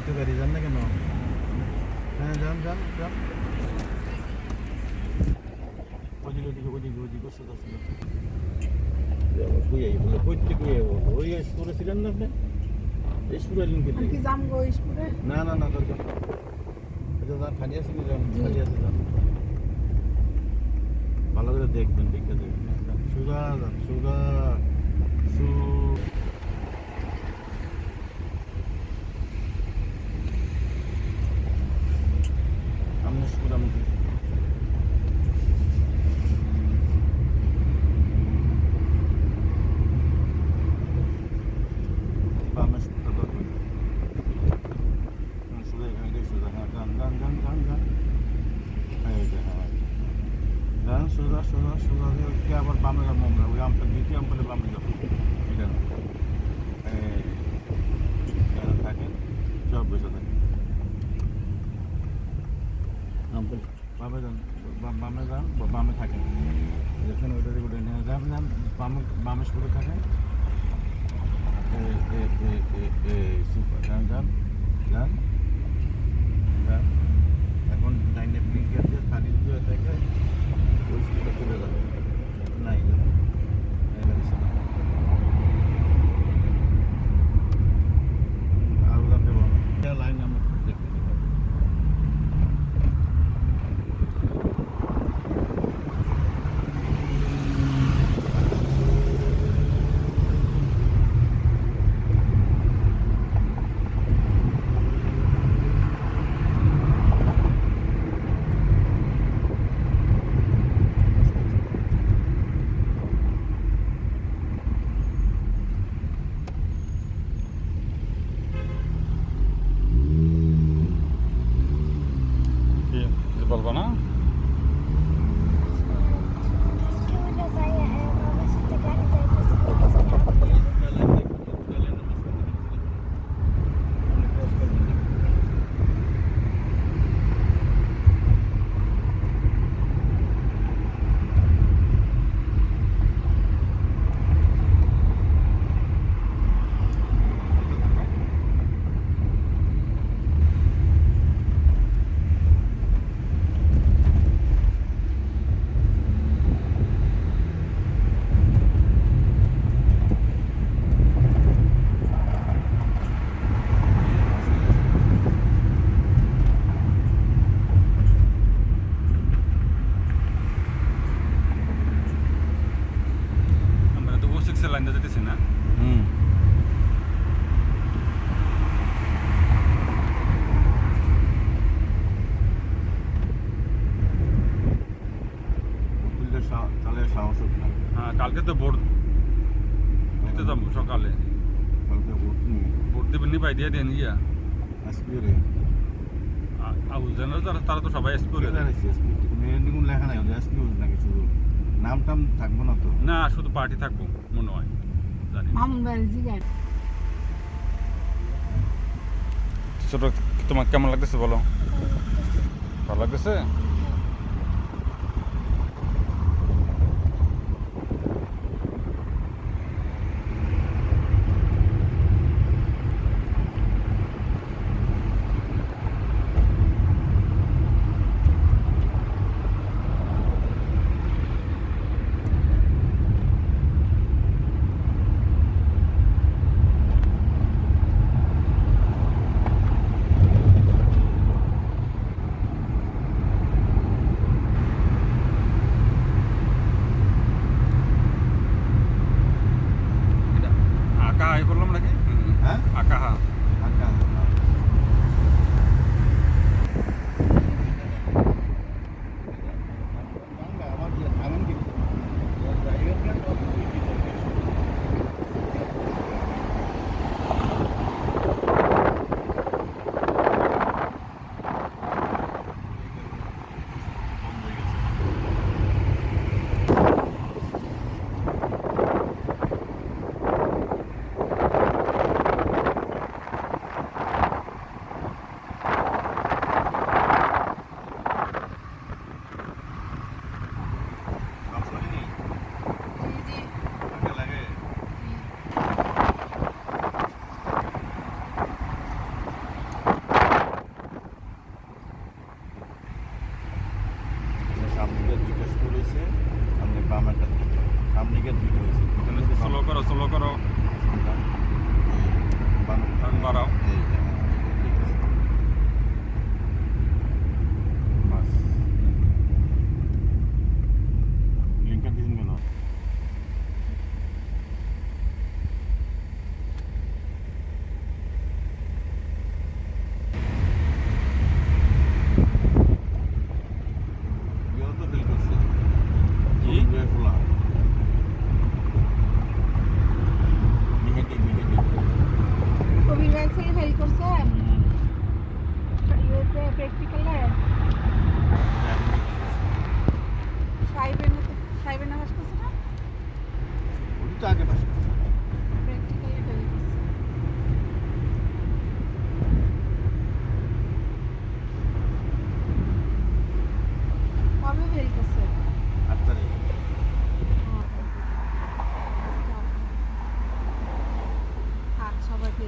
তো গাড়ি যান না কেন? হ্যাঁ যান যান যান। ওদিকে ওদিকে ওদিকে ওদিকে সোজা সোজা কই বলে কইতে কই ওই স্কুলে ছিলেন না আপনি? স্কুলে লিঙ্কে কি যাম গো স্কুলে? না না না দরকার আচ্ছা যান খালি আছে কি যান খালি আছে যান ভালো করে দেখবেন দেখে দেখবেন সোজা যান সোজা আমি স্কুল আমি বামে স্কুলটা ধরবেন সোজা এখানে সোজা হ্যাঁ যান যান যান যান যান এই যে হ্যাঁ যান সোজা সোজা সোজা দিয়ে আবার বামে যাবো আমরা ওই আমটা দ্বিতীয় আমপালে বামে যাবো এটা থাকেন সব বসে থাকেন আমপাল বামে যান বামে যান বামে থাকেন যেখানে ওইটা দিয়ে নিয়ে যান যান বামে বামে শুরু থাকেন সুপার যান যান যান যান এখন লাইনে ফিঙ্গার দিয়ে পানি দিয়ে থাকে ওই স্কুলটা চলে যাবে নাই আর লাইন আমরা দেখতে পাবো বলবো না লাইনটা যেতেছি না হ্যাঁ কালকে তো ভোট দিতে যাবো সকালে ভোট দেবেন নি পাই দিয়ে দেন গিয়া তারা তো সবাই লেখা নাই নাকি শুধু নাম টাম থাকবো না তো না শুধু পার্টি থাকবো মনে হয় জানি ছোট তোমার কেমন লাগতেছে বলো ভালো লাগতেছে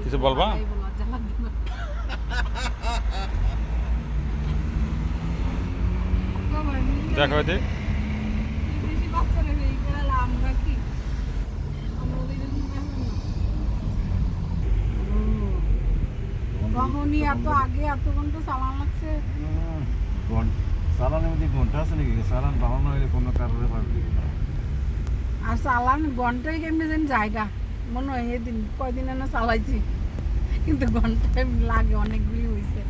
কিছু বলবা? দেখো এতে কখনই এত আগে এত ঘন্টা চালান লাগছে। চালানের মধ্যে ঘন্টা আছে নাকি? চালান বানানো হলে কোনো কারণে পারবি আর চালান ঘন্টায় কেমনি যেন জায়গা মনে হয় এদিন কয়দিন না চালাইছি, কিন্তু ঘন্টায় লাগে অনেকগুলি হয়েছে।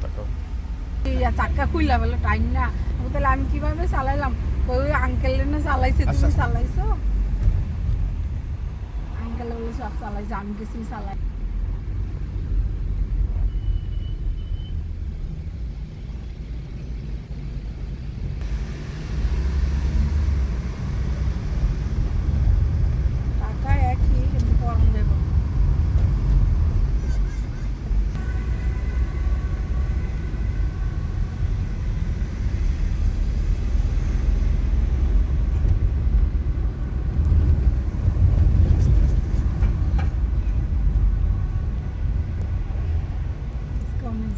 দেখো চাক্কা খুইলা ফেলো টাইম না, তাহলে আমি কিভাবে চালাইলাম? ওই আঙ্কেল না চালাইছে, তুমি চালাইছো? আঙ্কেল বলে সব চালাইছে, আমি কিছু চালাই। টাকা একই, কিন্তু করণ দেব।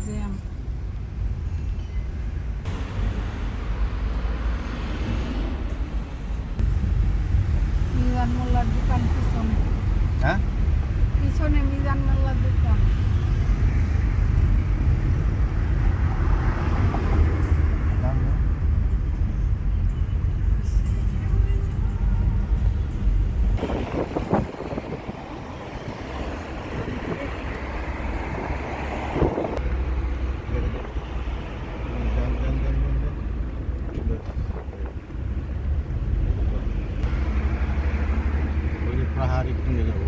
Exam. মিজান মোল্লার দোকান পিছনে, হ্যাঁ পিছনে মিজান মোল্লার দোকান। পাহাড় একটু নিয়ে যাবো।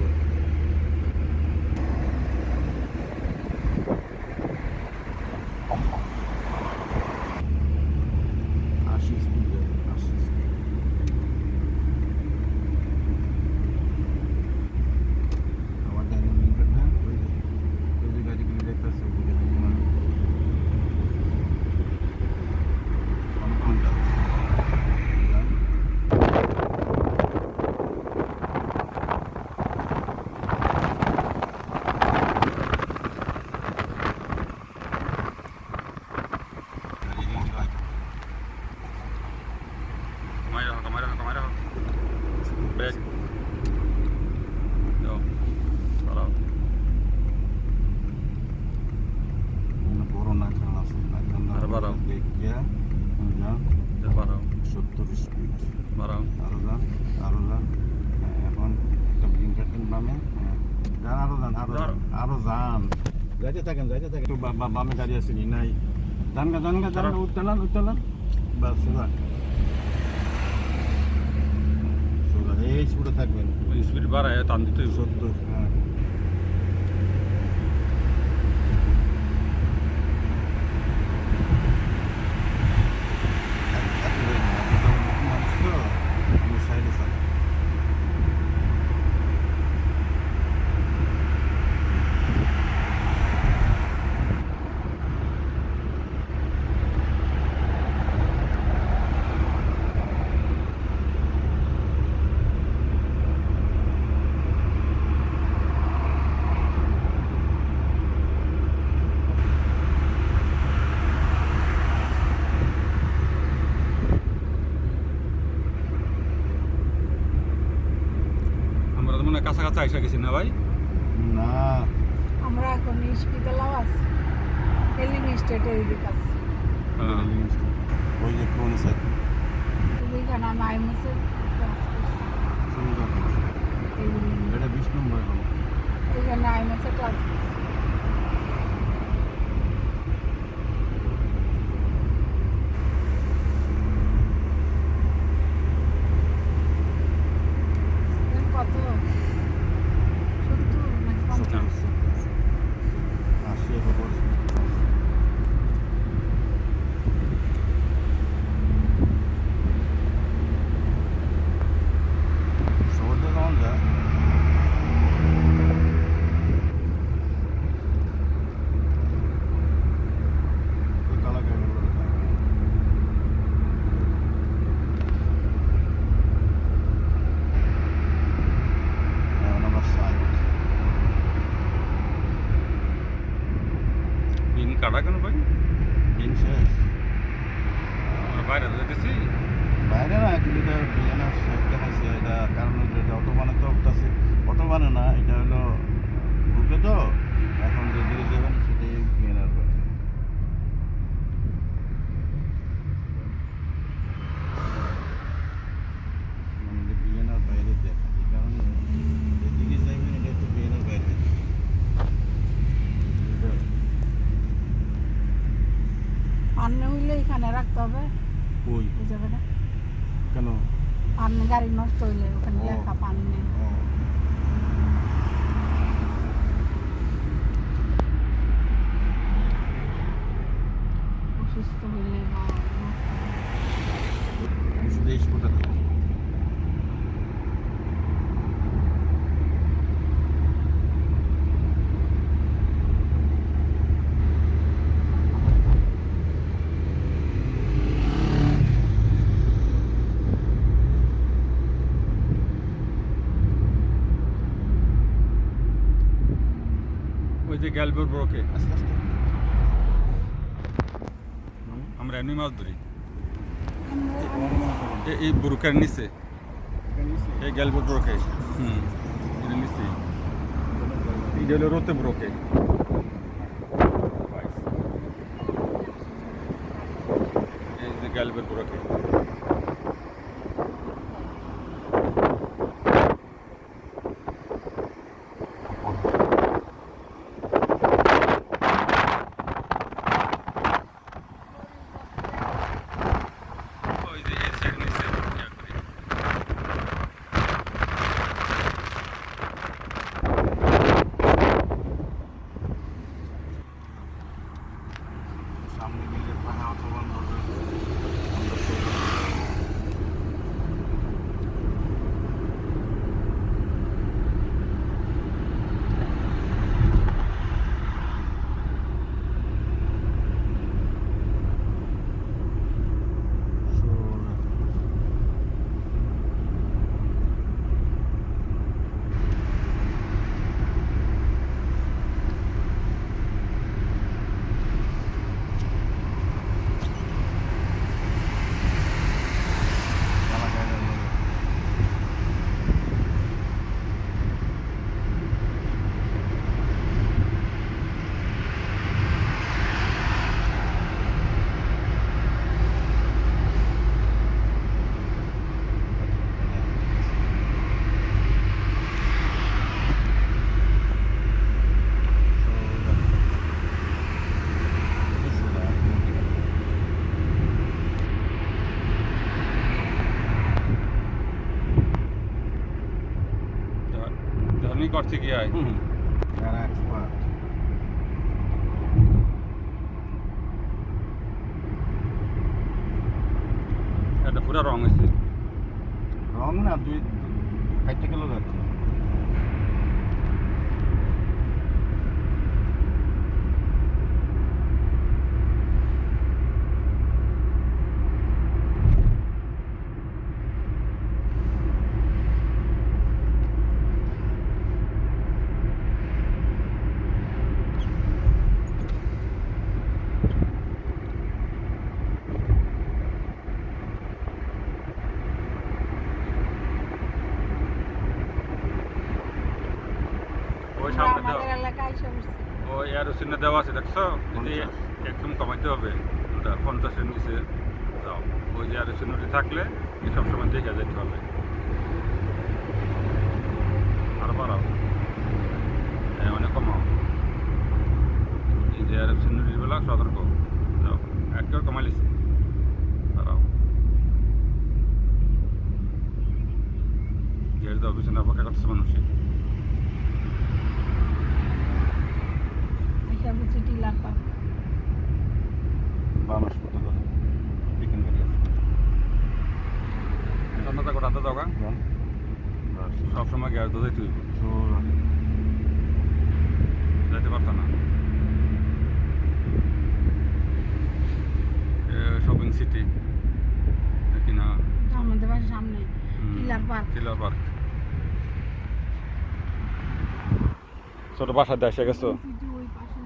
আশিস আশিস আমার ডাইনিং হ্যাঁ ওই যে গাড়িগুলি দেখতেছে ওদিকে কমাই রাখো ব্যাগ যাও চালাও। বড় না খেলা আর বাড়াও। দেখিয়া বাড়াও 70 স্পিড বাড়াও। আরো যান হ্যাঁ, এখন একটা ব্লিঙ্কার দেন বামে হ্যাঁ যান আরো যান যাইতে থাকেন একটু বামে গাড়ি আসেনি নাই জান গা উত্তোলন বাস সোজা এই স্পিডে থাকবেন স্পিড বাড়ায় টান দিতে 70 হ্যাঁ সাইডে চালাই আমরা তো মনে হয় কাছাকাছি আইসা গেছি না ভাই? না আমরা এখন হসপিটাল আওয়াজ এলিং স্টেটের দিকে আছি। হ্যাঁ ওই যে কোন সাইড এইখানে আমি আইমসে ক্লাস করছি। এই building এ। এটা 20 নম্বর এখন এইখানে আইমসে ক্লাস করছি। কত 70 নাকি 50? 80 এর উপর শহরে যাওয়া যায় বিএনআর শেপ দেখাইছে এটা কারণ হলো যে অটোবানে তো উঠতেছে অটোবানে না এটা হলো গ্রুপে তো এখন যেদিকে যাবেন সেটাই বিএনআর করে মানে বিএনআর বাইরে দেখা এই কারণে যেদিকে যাইবেন এটা তো বিএনআর বাইরে পান্নে হইলে এখানে রাখতে হবে ওই এই জায়গাটা কেন পান্নে গাড়ি নষ্ট হইলে ওখানে ও। লেখা পান্নে অসুস্থ হইলে বা দেশ কোথা থেকে ওই যে গ্যালবোর ব্রোকে আস্তে আস্তে আমরা এমনি মাছ ধরি আমরা এই ব্রোকের নিচে এই গ্যালবোর ব্রোকে এটা নিচে এটা হলো রোতে ব্রোকে এই যে গ্যালবোর ব্রোকে ওই যে এই সাইড নিচে ইয়া করি। সামনে গেলে পাহাড় অটোবান ধরবে জার্নি করছে কি আয় যারা এক্সপার্ট এটা পুরো রং হয়েছে রং না দুই কাটতে গেলেও যাচ্ছে ওই আমরা সামনে আমাদের দেওয়া এলাকায় এসে বসছি। ওই এর চিহ্ন দেওয়া আছে দেখছো যদি একদম কমাইতে হবে ওটা 50-এর নিচে যাও ওই যে আর চিহ্নটি থাকলে সবসময় দেখে যেতে হবে আর বাড়াও অনেক কমাও এই যে আর চিহ্নটির বেলা সতর্ক যাও একবার কমাইলিস বাড়াও গেট দাও পিছনে অপেক্ষা করতেছে মানুষই এসে বসছি টিলার পার্ক। বামাস কত ধরে চিকেন গাড়ি আছে রান্না করো রাতে যাওয়া সবসময় গ্যাস দোজাই তুই যাইতে পারত না শপিং সিটি কিনা আমাদের বাসার সামনে টিলার পার্ক। টিলার পার্ক ছোট বাসা দিয়ে এসে গেছো সিটি ওই পাশে।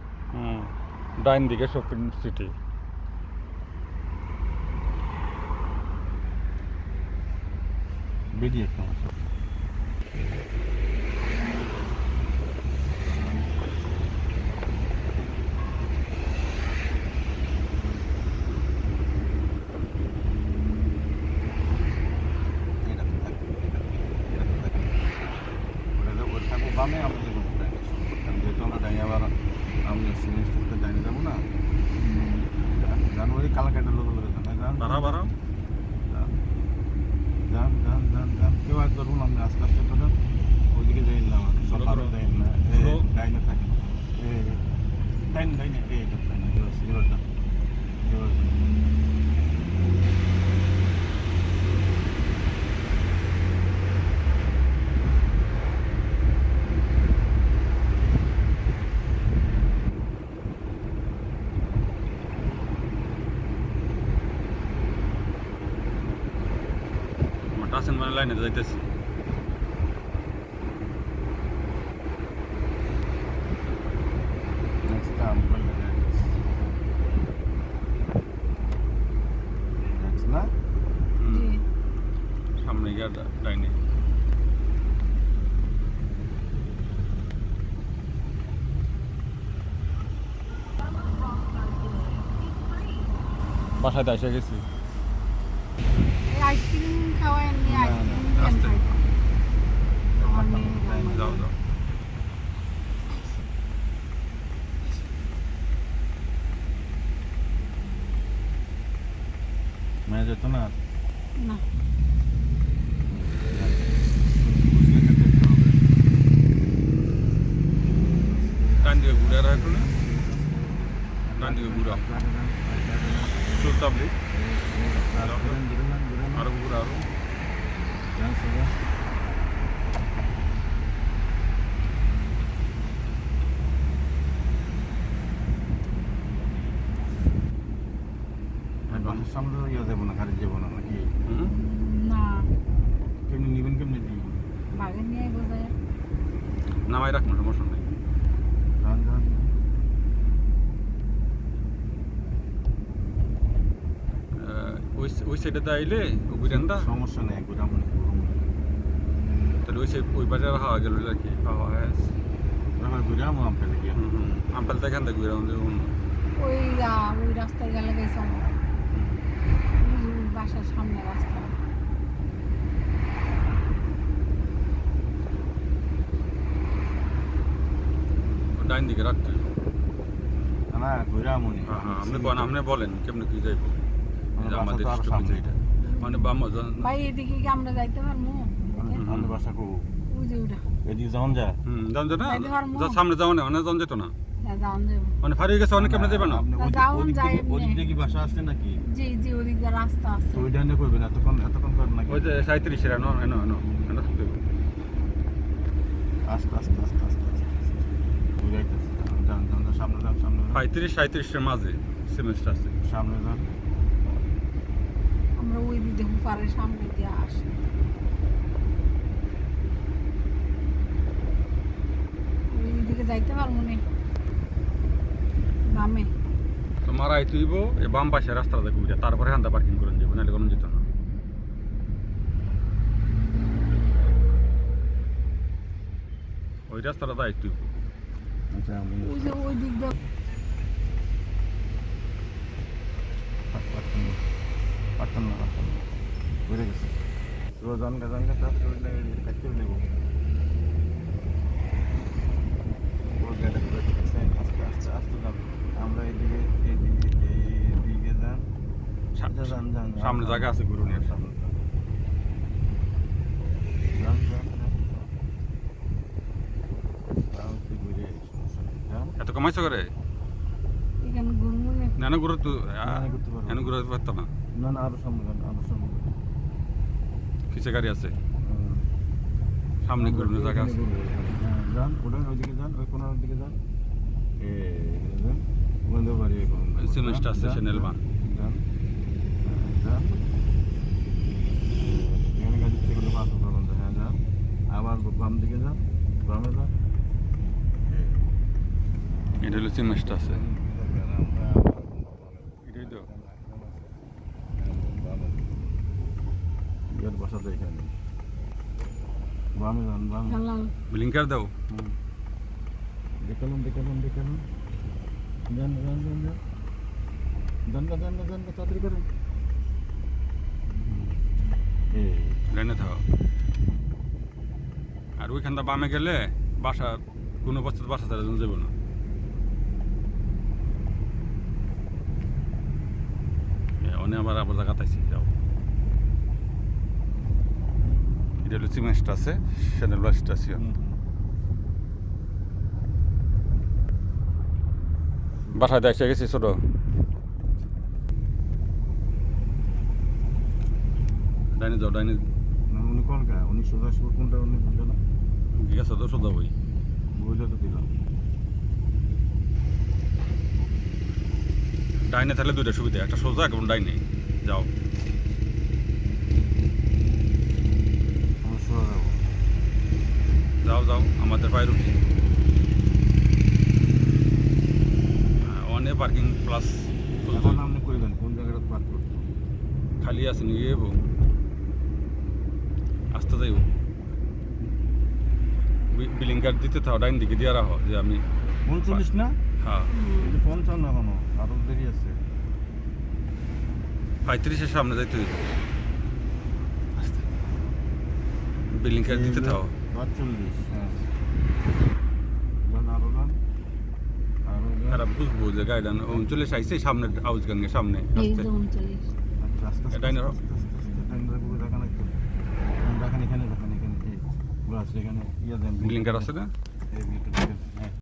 ডাইন দিকে শপিং সিটি বেডি একটা মাছ বামে আমরা যেহেতু আমরা ডাই আবার আমরা সিমেন্ট ডাইনে যাবো না জানুয়ারি কালাকাটা লোক বাড়াও বাড়াও যান যান যান যান কেউ আর করবো না আমরা আস্তে আস্তে করে ওইদিকে যাই না সব আরও যাই না ডাইনে থাকে ডাইনে ডাইনে এই ডাইনে সিলেটটা টাসেন মানে লাইনে যাইতেছি next time next না জি সামনে গিয়ে লাইনে বাসায় এসে গেছি আইসক্রিম খাওয়াই নি না, আইসক্রিম না, আস্তে। দিয়ে আমার মেয়ে যাও যাও মেয়ে যেত না না ডান দিকে ঘুরে আর একটু না ডান দিকে ঘুরা চলতাবলি আরো ঘুরা আরো বাসার সামনে ইয়ে যাবো না গাড়ি যাবো না নাকি না কেমনি নিবেন কেমনি দিবেন বাগে নিয়ে বোঝায় নামাই রাখুন সমস্যা নেই যান যান ওই সাইডে তো আইলে ঘুরেনটা সমস্যা নেই ঘুরাম তাহলে ওই সাইড ওই বাজারে হাওয়া গেল আর কি হাওয়া ঘুরাম আপনার গিয়ে আমপাল থেকে এখান থেকে ঘুরে আমাদের ওই ওই রাস্তায় গেলে গেছে আমার ওই বাসার সামনে রাস্তা ডাইন দিকে রাখতে হবে। না ঘুরাম উনি হ্যাঁ হ্যাঁ আপনি বলেন কেমনে কি যাইব আমাদের আমাদের বাসা তো আরো স্টপেজ সামনে। এইটা মানে বাম ভাই এদিকে কি আমরা যাইতে পারবো আমাদের বাসা কো ওই যে ওটা এদিকে যাওন যা যান না যাইতে পারবো? সামনে যাও না অনেক জন যেত না হ্যাঁ যাওন যাবো মানে ফারিয়ে গেছে অনেক কেমনে যাবে না আপনি তা ওদিক- যাওন ওদিক যায় থেকে- এমনি। ওদিক থেকে কি বাসা আসছে নাকি জি জি ওদিক দিয়ে রাস্তা আছে তো ওই ডাইনে করবেন এতক্ষণ করেন নাকি ওই যে 37 এর এনো এনো এনো এনো থাকতে হবে। আস্তে আস্তে আস্তে আস্তে আস্তে ঘুরাইতেছে যান যান যান, সামনে যান সামনে যান 35 এর মাঝে সেমিস্টার আছে সামনে যান আমরা ওই দিকে হুপারের সামনে দিয়ে আসি ওই দিকে যাইতে পারবো না বামে তো মারাই তুইব এই বাম পাশে রাস্তাটা ঘুরে তারপরে হান্দা পার্কিং করে যাবো নাহলে কোনো যেত না ওই রাস্তাটা যাই তুইব আচ্ছা আমি ওই যে ওই দিক দিয়ে পারতাম না ঘুরে গেছে রোজান গাজান গাছ কাটতে নেব আস্তে আস্তে আস্তে যান আমরা এইদিকে যান আচ্ছা, যান যান যান। সামনে জায়গা আছে ঘুরুনের সামনে যান। যান যান যান যান, একটু ঘুরে আই, সমস্যা নেই। যান এত কমাইছো করে এখানে ঘুরবো না নানা ঘুরে তো না, ঘুরতে পারবো। এনে ঘুরে পারতো না না না আরো সামনে যান আরো সামনে কিসে গাড়ি আছে হুম। সামনে ঘুরুনের জায়গা আছে হ্যাঁ, যান ওখানে ওইদিকে যান ওই কোনার দিকে যান এখানে যান ওখানে বাড়ি ওই কোনার দিকে। সিমেন্ট যান, স্টেশন যান, এলবান। যান যান এখানে গাড়ি থেকে পাথর করুন হ্যাঁ যান আবার বাম দিকে যান বামে যান এটা হলো সিমেন্ট আছে এটাই তো বাসাতে এখানে বামে যান বামে হালাল ব্লিঙ্কার দাও দেখালাম যান তাড়াতাড়ি করেন এই লাইনে থাকো আর ওইখানটা বামে গেলে বাসা কোনো বস্তুতে বাসা ছাড়া যাবো না অনেক আবার জায়গা তাইছি যাও এটা হলো সিমেন্ট আছে চ্যানেল স্টেশন বাসায় দেখে গেছি ছোট ডাইনে যাও ডাইনে না উনি কোন গায়ে উনি সোজা কোনটা উনি বুঝে না গেছে তো সোজা বই বুঝলে তো দিলাম ডাইনে তাহলে দুইটা সুবিধা একটা সোজা এবং ডাইনে যাও আমরা সোজা যাবো যাও আমাদের পায়ের উঠি অনেক পার্কিং প্লাস এখন আপনি কইলেন কোন জায়গাটা পার্ক করতে খালি আছে নিয়ে যাবো আসতে যাইব বিলিং কার্ড দিতে থাও ডাইন দিকে দিয়ে রাখো যে আমি 39 না হ্যাঁ এই 55 এখনো আরো দেরি আছে 35-এর সামনে যাইতে হইব বিলিং কার্ড দিতে থাও 42 হ্যাঁ যান আরো যান আর বুঝবো যে গাইডান চলে আইসে সামনে আউজ গাঙ্গে সামনে এই আসতে যে 39 আচ্ছা আস্তে আস্তে ডাইনে রাখো। ডাইনে রাখো দেখান একটু দেখেন এখানে এই বাস এখানে ইয়া দেন বিলিং কার্ড আছে না এই বিলটা দেখেন হ্যাঁ